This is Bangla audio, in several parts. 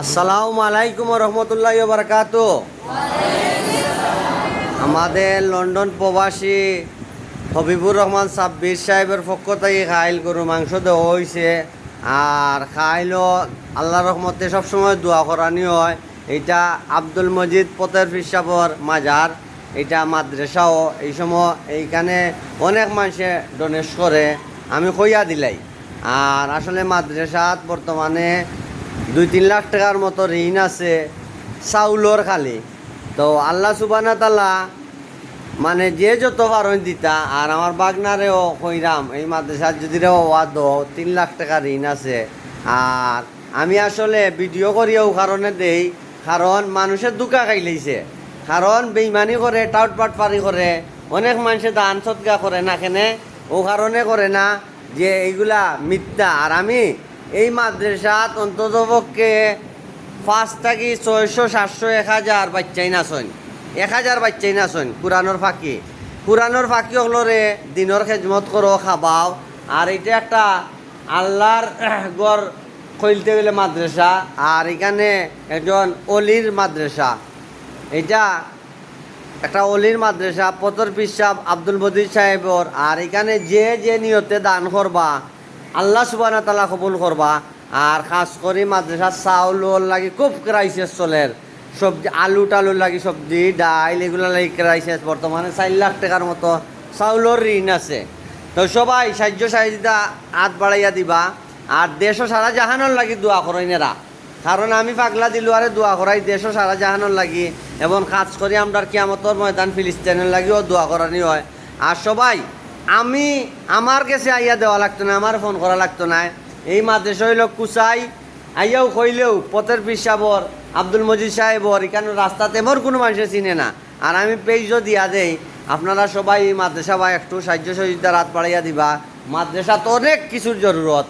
আসসালামু আলাইকুম রহমতুল্লাহ বারকাতু। আমাদের লন্ডন প্রবাসী হবিবুর রহমান সাব্বির সাহেবের পক্ষ থেকে খাইল গরু মাংস দেওয়া হয়েছে। আর খাইলও আল্লাহর রহমতে সবসময় দোয়া করানি হয়। এটা আব্দুল মজিদ পতের পিসাবর মাজার, এটা মাদ্রাসাও। এই সময় এইখানে অনেক মানুষে ডোনেট করে, আমি কইয়া দিলাই। আর আসলে মাদ্রাসাত বর্তমানে 2-3 লাখ টাকার মতো ঋণ আছে চাউলর খালি। তো আল্লাহ সুবহানাহু তাআলা মানে যে যত পারেন দিতা। আর আমার বাগনারেও কইরাম এই মাদ্রাসার যদি ওয়াদ 3 লাখ টাকা ঋণ আছে। আর আমি আসলে ভিডিও করিয়াও কারণে দেই, কারণ মানুষের দুকা খাইলেইছে, কারণ বেইমানি করে, টাউটপাট পারি করে, অনেক মানুষে দান সৎকা করে না, কেনে ও কারণে করে না যে এইগুলা মিথ্যা। আর আমি এই মাদ্রাসাত অন্ততপক্ষে 5 থেকে 600, 700, 1000 বাচ্চাই নাচন, 1000 বাচ্চাই নাচন কুরানোর ফাঁকি হলরে দিনের খেজমত করো, খাবাও। আর এটা একটা আল্লাহর গড় খুলতে গেলে মাদ্রাসা। আর এখানে একজন অলির মাদ্রাসা, এটা একটা অলির মাদ্রাসা, পতর পিসাব আব্দুল মজিদ সাহেবর। আর এখানে যে যে নিয়তে দান করবা আল্লাহ সুবহানাহু তাআলা কবুল করবা। আর খাস করে মাদ্রাসার চাউল লাগি খুব ক্রাইসিস চলের, সবজি আলু টালু লাগি, সবজি ডাইল এগুলো লাগি ক্রাইসিস। বর্তমানে 4 লাখ টাকার মতো চাউলের ঋণ আছে। তো সবাই সাহায্য সাহায্যতা হাত বাড়াইয়া দিবা। আর দেশও সারা জাহানোর লাগি দোয়া করেন এরা, কারণ আমি পাগলা দিলু আরে দোয়া করাই দেশও সারা জাহানোর লাগি। এবং খাস করে আমরা কিয়ামতর ময়দান ফিলিস্তিনের লাগিও দোয়া করানি হয়। আর সবাই আমি আমার কাছে আইয়া দেওয়া লাগতো না, আমার ফোন করা লাগতো না। এই মাদ্রাসা হইল কুচাই, আইয়াও কইলেও পথের পিসাবর আব্দুল মজিদ সাহেবর, এখানে রাস্তাতে মোর কোনো মানুষের চিনে না। আর আমি পেজও দিয়া দেই, আপনারা সবাই এই মাদ্রাসা বা একটু সাহায্য সহযোগিতা রাত বাড়াইয়া দিবা। মাদ্রাসা তো অনেক কিছুর জরুরত,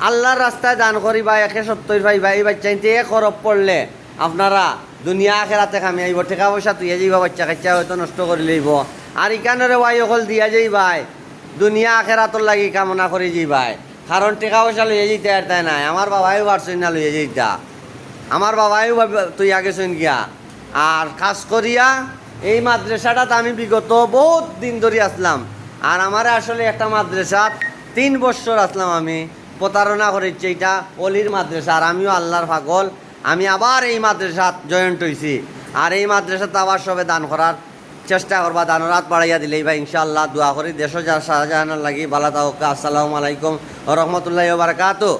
আল্লাহর রাস্তায় দান করিবা। 170 ভাই এই বাচ্চাইতে খরব পড়লে আপনারা দুনিয়া আখেরাতে কামি আইব, টাকা পয়সা তুইয়া যাইবা, বাচ্চা কাচ্চা হয়তো নষ্ট করে লইব। আর ইকানের ওয়াই অকল দিয়া যাইবাই, দুনিয়া আখেরাতর লাগি কামনা করে যাইবাই। কারণ টাকা পয়সা লইয়া যেতে আর তাই নাই। আমার বাবাইও পারছেন না লইয়া যেতা, আমার বাবাইও তুই আগেছেন গিয়া। আর খাস করিয়া এই মাদ্রাসাটাত আমি বিগত বহুত দিন ধরে আসলাম। আর আমার আসলে একটা মাদ্রাসাত 3 বছর আসলাম, আমি প্রতারণা করেছি। এটা অলির মাদ্রাসা। আর আমিও আল্লাহর পাগল, আমি আবার এই মাদ্রাসাত জয়েন্ট হয়েছি। আর এই মাদ্রাসাতে আবার সবে দান করার চেষ্টা করবা, দানের রাত বাড়াইয়া দিলেই ভাই ইনশাআল্লাহ। দোয়া করি দেশও সারা জাহানোর লাগি ভালো থাকুক। আসসালামু আলাইকুম রহমতুল্লাহি ওয়া বারাকাতুহু।